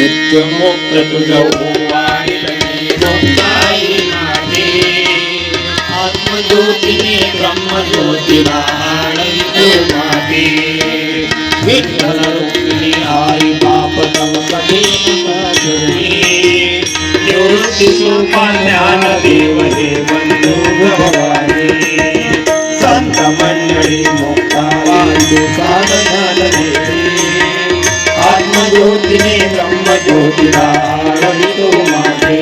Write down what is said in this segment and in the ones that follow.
नित्य मुक्त तुझ वाढील मुक्ताई नाते आत्मज्योतीने ब्रह्मज्योतीला आळवितो माते विठ्ठल रूपिणी आई बाप तव कठीण कठोरी निवृत्ती सोपा ज्ञान देव हे बंधू भवानी संत मंडळी मुक्तावादी साधन देवी आत्मज्योतीने ब्रह्मज्योतीला आळवितो माते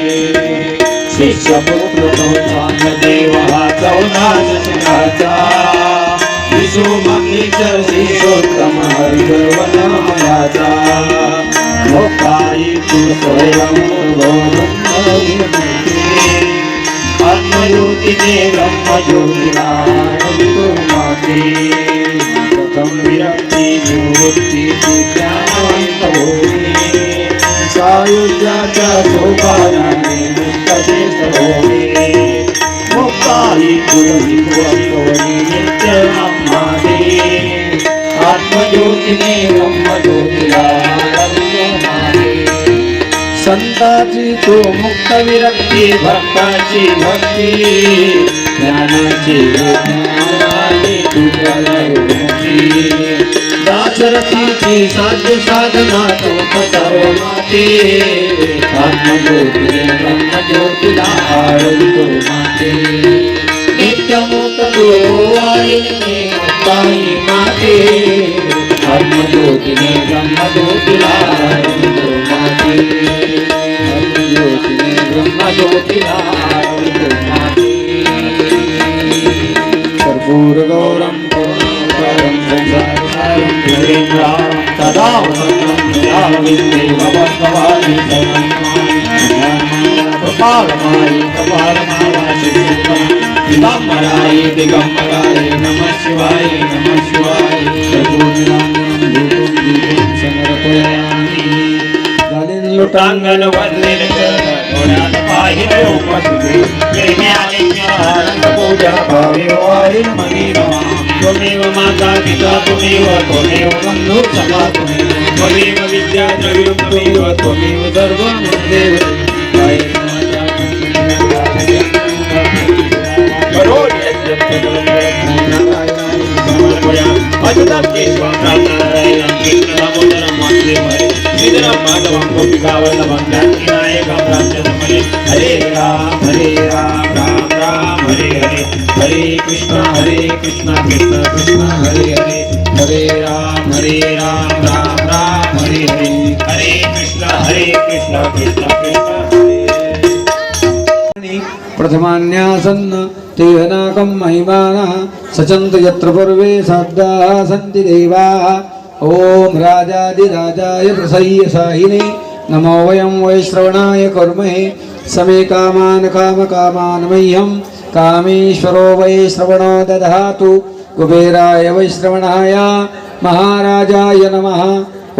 शिष्य पुत्र तो ज्ञानदेव हा चौदा जगाचा विश्वमंगेश्वर शिष्योत्तम हरिगर्वनामायाचा मोक्षाई तू स्वयं आत्मज्योतीने ब्रह्मज्योतीला आळवितो माते प्रथम विरक्ती निवृत्ती ज्ञानवंत होई सायुज्याच्या सोपानाने मुक्तशेष होई मुक्ताई तुलसी नित्य माते आत्मज्योतीने ब्रह्मज्योतीला आळवितो माते संताची तो मुक्त विरक्ती भक्ताची भक्ती ज्ञानाची ज्ञानाची तुझी दाशरथीची साध्य साधना तोच सर्व माते आत्मज्योतीने ब्रह्मज्योतीला आळवितो माते नित्य मुक्त तो वाढीने मुक्ताई माते आत्मज्योतीने ब्रह्मज्योतीला आळवितो माते आत्मज्योतीने ब्रह्मज्योतीला आळवितो माते कर्पूरगौरं करुणाकरं संसारसारं वीरेन्द्रं सदा वसन्तं भवद्भवानी कपालमायि कपालमावासि दिगम्बराय दिगम्बराय नमः शिवाय नमः शिवाय सर्वोनिरामं धूपं दीपं समर्पयामि लुटांगण वंदन डोळ्यात पाहिले उपस्थिती प्रेम्याने आनंद पूजा भावे वारील मनीरमा त्वमेव माता पिता त्वमेव बंधू सखा त्वमेव विद्या द्रविणं त्वमेव सर्वं देव हरे राम राम राम हरे हरे हरे कृष्ण कृष्ण कृष्ण हरे हरे हरे राम राम राम हरे हरे हरे कृष्ण कृष्ण कृष्ण हरे प्रथमान्यासन्न तेहनाकं महिमानः सचन्त यत्र पूर्वे साद्दाः सन्ति देवाः ॐ राजाधिराजाय प्रसह्यसाहिने नमो वयं वैश्रवणाय कुर्महे समे कामान् कामकामान् मह्यं कामेश्वरो वैश्रवणो दधातु कुबेराय वैश्रवणाय महाराजाय नमः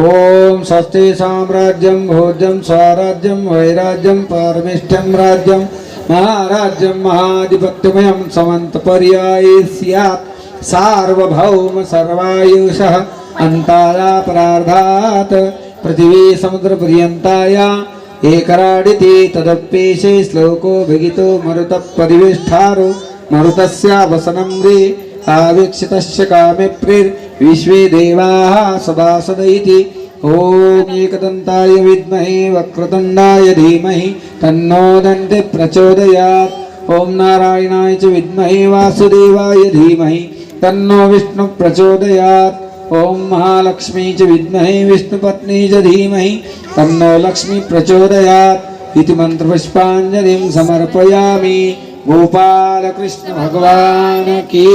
ॐ स्वस्ति साम्राज्यं भोज्यं स्वराज्यं वैराज्यं पारमेष्ठ्यं राज्यं महाराज्यं महाधिपत्यमयं समन्तपर्याये स्यात् सार्वभौम सर्वायुषः अन्तादापरार्धात् पृथिवी समुद्रपर्यन्ताया एकराडिति तदप्येषे श्लोको भिगितो मरुतः परिवेष्ठारो मरुतस्यावसनं रे आवीक्षितस्य कामेप्रिर्विश्वे देवाः सदासद इति ॐ एकदन्ताय विद्महे वक्रतुण्डाय धीमहि तन्नो दन्ति प्रचोदयात् ॐ नारायणाय च विद्महे वासुदेवाय धीमहि तन्नो विष्णु प्रचोदयात् ॐ महालक्ष्मी च विद्महे विष्णुपत्नी च धीमहि तन्नो लक्ष्मी प्रचोदयात् इति मंत्रपुष्पाञ्जलिं समर्पयामि। गोपाल कृष्ण भगवान की,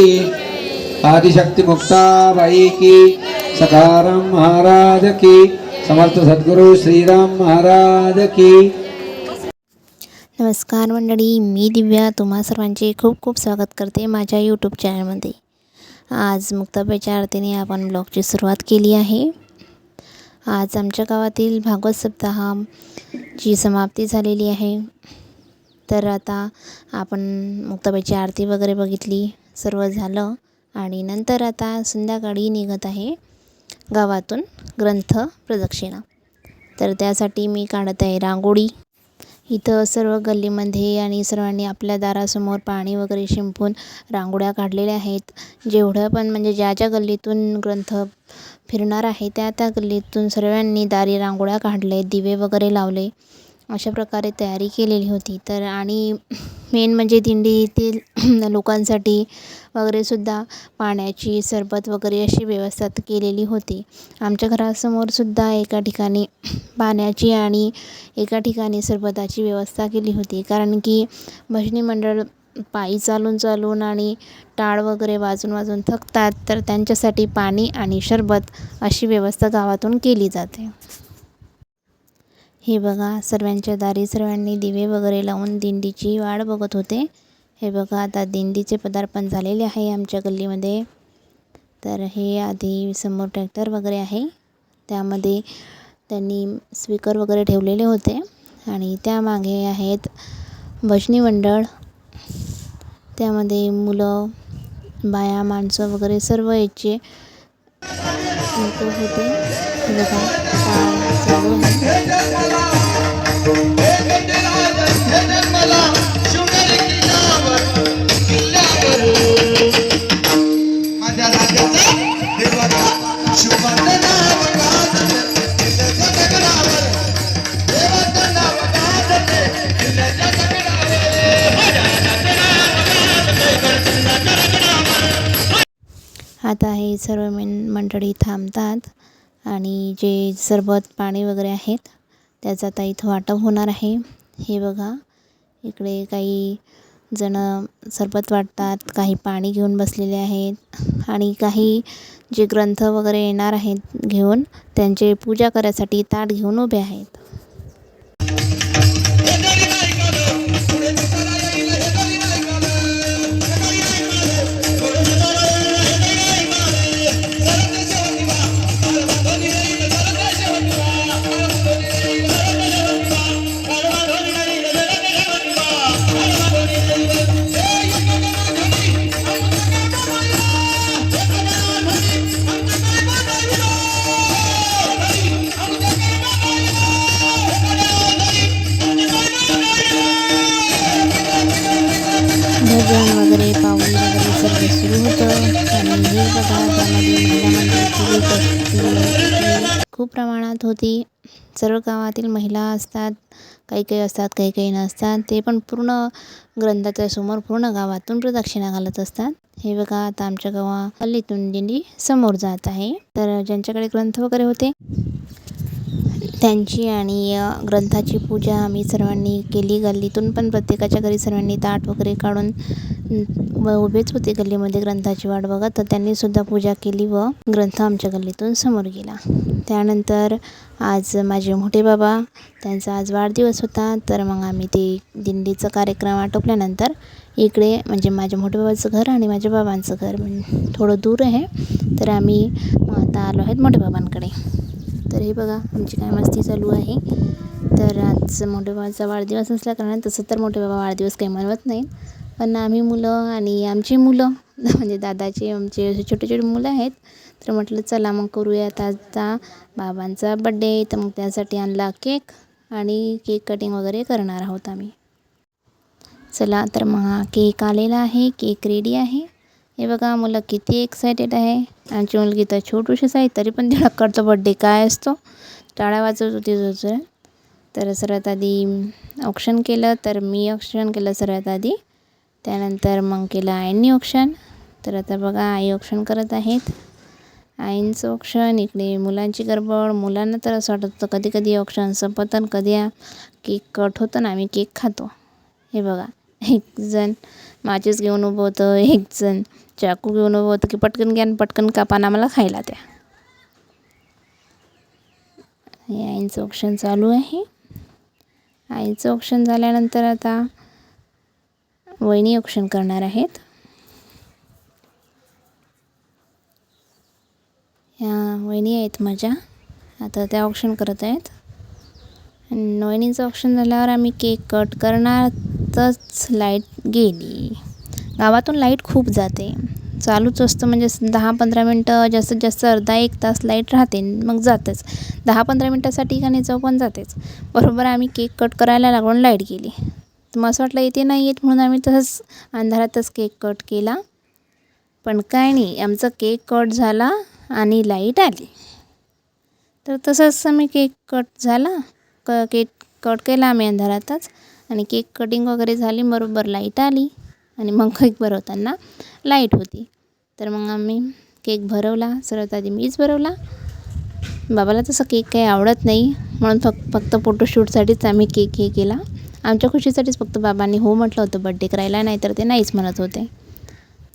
आदिशक्ति मुक्ताबाई की, सखाराम महाराज की, समर्थ सद्गुरु श्रीराम महाराज की। नमस्कार मंडळी, मी दिव्या तुम्हा सर्वांचे खूप खूप स्वागत करते माझ्या यूट्यूब चॅनलमध्ये। आज मुक्ताबाईच्या आरतीने आपण ब्लॉगची सुरुवात केली आहे। आज आमच्या गावातील भागवत सप्ताहाची समाप्ती झालेली आहे। तर आता आपण मुक्ताबाईची आरती वगैरे बघितली, सर्व झालं आणि नंतर आता संध्याकाळी निघत आहे गावातून ग्रंथ प्रदक्षिणा। तर त्यासाठी मी काढत आहे रांगोळी. इथं सर्व गल्लीमध्ये आणि सर्वांनी आपल्या दारासमोर पाणी वगैरे शिंपून रांगोळ्या काढलेल्या आहेत. जेवढं पण म्हणजे ज्या ज्या गल्लीतून ग्रंथ फिरणार आहे त्या त्या गल्लीतून सर्वांनी दारी रांगोळ्या काढले, दिवे वगैरे लावले. अशा प्रकारे तयारी केलेली होती. तर आणि मेन म्हणजे दिंडीतील लोकांसाठी वगैरेसुद्धा पाण्याची, सरबत वगैरे अशी व्यवस्था केलेली होती. आमच्या घरासमोरसुद्धा एका ठिकाणी पाण्याची आणि एका ठिकाणी सरबताची व्यवस्था केली होती. कारण की भजनी मंडळ पायी चालून आणि टाळ वगैरे वाजून थकतात, तर त्यांच्यासाठी पाणी आणि सरबत अशी व्यवस्था गावातून केली जाते. हे बघा, सर्वांच्या दारी सर्वांनी दिवे वगैरे लावून दिंडीची वाट बघत होते. हे बघा, आता दिंडीचे पदार्पण झालेले आहे आमच्या गल्लीमध्ये. तर हे आधी समोर ट्रॅक्टर वगैरे आहे, त्यामध्ये त्यांनी स्पीकर वगैरे ठेवलेले होते आणि त्यामागे आहेत भजनी मंडळ. त्यामध्ये मुलं, बाया, माणसं वगैरे सर्व याचे लोक होते. हे बघा, चालू आहे. आता हे सर्व मंडळी थांबतात आणि जे सरबत, पाणी वगैरे आहेत त्याचं आता इथं वाटप होणार आहे. हे बघा, इकडे काही जण सरबत वाटतात, काही पाणी घेऊन बसलेले आहेत आणि काही जे ग्रंथ वगैरे येणार आहेत घेऊन त्यांचे पूजा करायसाठी ताट घेऊन उभे आहेत. भजन वगैरे, पाऊल वगैरे सर्व सुरू होतं. आणि हे बघा, त्यामध्ये महिला मंडळाची खूप प्रमाणात होती. सर्व गावातील महिला असतात, काही असतात, काही नसतात. ते पण पूर्ण ग्रंथाच्या समोर पूर्ण गावातून प्रदक्षिणा घालत असतात. हे बघा, आता आमच्या गल्लीतून दिंडी समोर जात आहे. तर ज्यांच्याकडे ग्रंथ वगैरे होते त्यांची आणि ग्रंथाची पूजा आम्ही सर्वांनी केली. गल्लीतून पण प्रत्येकाच्या घरी सर्वांनी ताट वगैरे काढून उभेच होते गल्लीमध्ये ग्रंथाची वाट बघत. तर त्यांनीसुद्धा पूजा केली व ग्रंथ आमच्या गल्लीतून समोर गेला. त्यानंतर आज माझे मोठे बाबा, त्यांचा आज वाढदिवस होता. तर मग आम्ही ते दिंडीचा कार्यक्रम आटोपल्यानंतर इकडे म्हणजे माझ्या मोठ्या बाबाचं घर आणि माझ्या बाबांचं घर थोडं दूर आहे. तर आम्ही आता आलो आहेत मोठ्या बाबांकडे. तर हे बघा, आमची काय मस्ती चालू आहे. तर आज मोठ्या बाबाचा वाढदिवस असल्याकारणाने तसं तर मोठे बाबा वाढदिवस काही मनवत नाहीत, पण आम्ही मुलं आणि आमची मुलं म्हणजे दादाचे आमचे असे छोटे छोटे मुलं आहेत. तर म्हटलं चला मग करूया आता बाबांचा बड्डे. तर मग त्यासाठी आणला केक आणि केक कटिंग वगैरे करणार आहोत आम्ही. चला, तर मग हा केक आलेला आहे, केक रेडी आहे. हे बघा, मुलं किती एक्सायटेड आहे. आमची मुलगी तर छोटूशीच आहे, तरी पण तिला कळतं बड्डे काय असतो. टाळ्या वाजवत होती जोरजोरात. तर सर्वात आधी ऑप्शन केलं, तर मी ऑप्शन केलं सर्वात आधी. त्यानंतर मग केलं आईंनी ऑप्शन. तर आता बघा, आई ऑप्शन करत आहेत. आईंचं ऑप्शन, इकडे मुलांची गडबड. मुलांना तर असं वाटत होतं कधी कधी ऑप्शन संपतं, कधी केक कट होतं ना आम्ही केक खातो. हे बघा, एक जण माचीस घेऊन उभं होतं, एक जण चाकू घेऊन उभं होतं की पटकन घ्या आणि पटकन कापान आम्हाला खायला द्या. हे आईंचं ऑप्शन चालू आहे. आईचं ऑप्शन झाल्यानंतर आता वहिनी ऑप्शन करणार आहेत. ह्या वहिनी आहेत माझ्या, आता त्या ऑप्शन करत आहेत. वहिनीचं ऑप्शन झाल्यावर आम्ही केक कट करणार. तच लाईट गेली. गावातून लाईट खूप जाते, चालूच असतो. म्हणजे 10-15 मिनटं, जास्तीत जास्त अर्धा 1 तास लाईट राहते, मग जातेच. 10-15 मिनटासाठी का नाही जाऊ, पण जातेच. बरोबर आम्ही केक कट करायला लागलो आणि लाईट गेली. तर मग असं वाटलं येते नाही येत, म्हणून आम्ही तसंच अंधारातच केक कट केला. पण काय नाही, आमचा केक कट झाला आणि लाईट आली. तर तसंच आम्ही केक कट झाला, केक कट केला आम्ही अंधारातच आणि केक कटिंग वगैरे झाली. बरोबर लाईट आली आणि मग केक भरवताना लाईट होती. तर मग आम्ही केक भरवला. सर्वात आधी मीच भरवला. बाबाला तसं केक काही आवडत नाही, म्हणून फक्त फोटोशूटसाठीच आम्ही केक हे केला. आमच्या खुशीसाठीच फक्त बाबांनी हो म्हटलं होतं बड्डे करायला, नाही तर ते नाहीच म्हणत होते.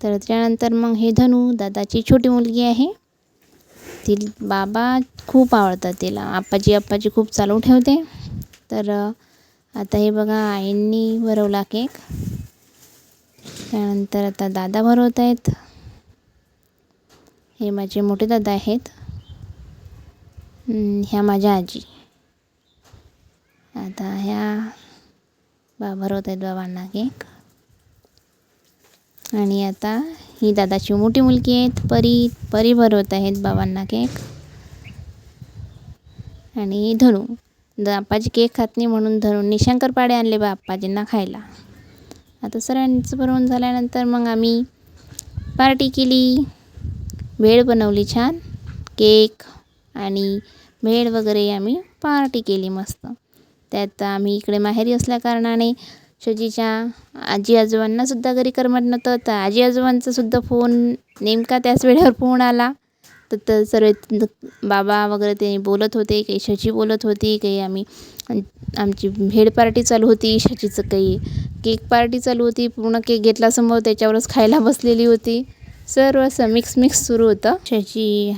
तर त्यानंतर मग हे धनू, दादाची छोटी मुलगी आहे, ती बाबा खूप आवडतात तिला. आप्पाजी खूप चालू ठेवते. तर आता हे बघा आईंनी भरवला केक. त्यानंतर आता दादा भरवत आहेत. हे माझे मोठे दादा आहेत. ह्या माझ्या आजी. आता ह्या भरवत आहेत बाबांना केक. आणि आता ही दादाची मोठी मुलगी आहेत, परी भरवत आहेत बाबांना केक. आणि धनू, आप्पाजी केक खात नाही म्हणून धनूंनी शंकरपाळे आणले आप्पाजींना खायला. आता सर्वांचं भरवून झाल्यानंतर मग आम्ही पार्टी केली. भेळ बनवली छान, केक आणि भेळ वगैरे आम्ही पार्टी केली मस्त. त्यात आम्ही इकडे माहेरी असल्याकारणाने शजीच्या आजी आजोबांनासुद्धा घरी करमत नव्हतं. तर आजी आजोबांचासुद्धा फोन नेमका त्याच वेळेवर फोन आला. तर सर्व बाबा वगैरे ते बोलत होते, काही शची बोलत होती, काही आमची भेळ पार्टी चालू होती, शचीचं काही केक पार्टी चालू होती. पूर्ण केक घेतला समोर, त्याच्यावरच खायला बसलेली होती. सर्व असं मिक्स सुरू होतं. शची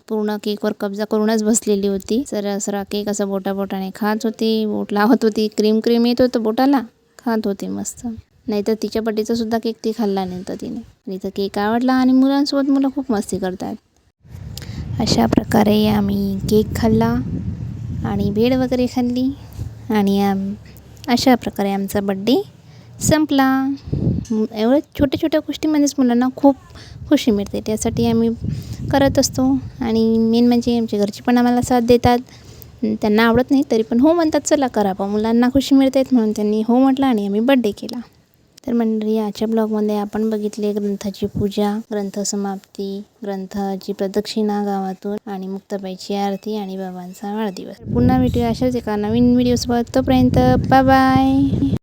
पूर्ण केकवर कब्जा करूनच बसलेली होती. सर्व केक असं बोटाने खात होती, बोट लावत होती, क्रीम येत होतं बोटाला, खात होती मस्त. नाहीतर तिच्या बड्डेचा सुद्धा केक ती खाल्ला नव्हता तिने. तिचा केक आवडला आणि मुलांसोबत मुलं खूप मस्ती करतात. अशा प्रकारे आम्ही केक खाल्ला आणि भेळ वगैरे खाल्ली आणि अशा प्रकारे आमचा बड्डे संपला. एवढ्या छोट्या गोष्टीमध्येच मुलांना खूप खुशी मिळते, त्यासाठी आम्ही करत असतो. आणि मेन म्हणजे आमच्या घरचे पण आम्हाला साथ देतात. त्यांना आवडत नाही तरी पण हो म्हणतात, चला करा बा, मुलांना खुशी मिळते म्हणून त्यांनी हो म्हटलं आणि आम्ही बड्डे केला. तर मंडळी, आजच्या ब्लॉगमध्ये आपण बघितले ग्रंथाची पूजा, ग्रंथ समाप्ती, ग्रंथाची प्रदक्षिणा गावातून आणि मुक्ताबाईची आरती आणि बाबांचा वाढदिवस. पुन्हा भेटूया अशाच एका नवीन व्हिडिओसोबत. तोपर्यंत बाय बाय.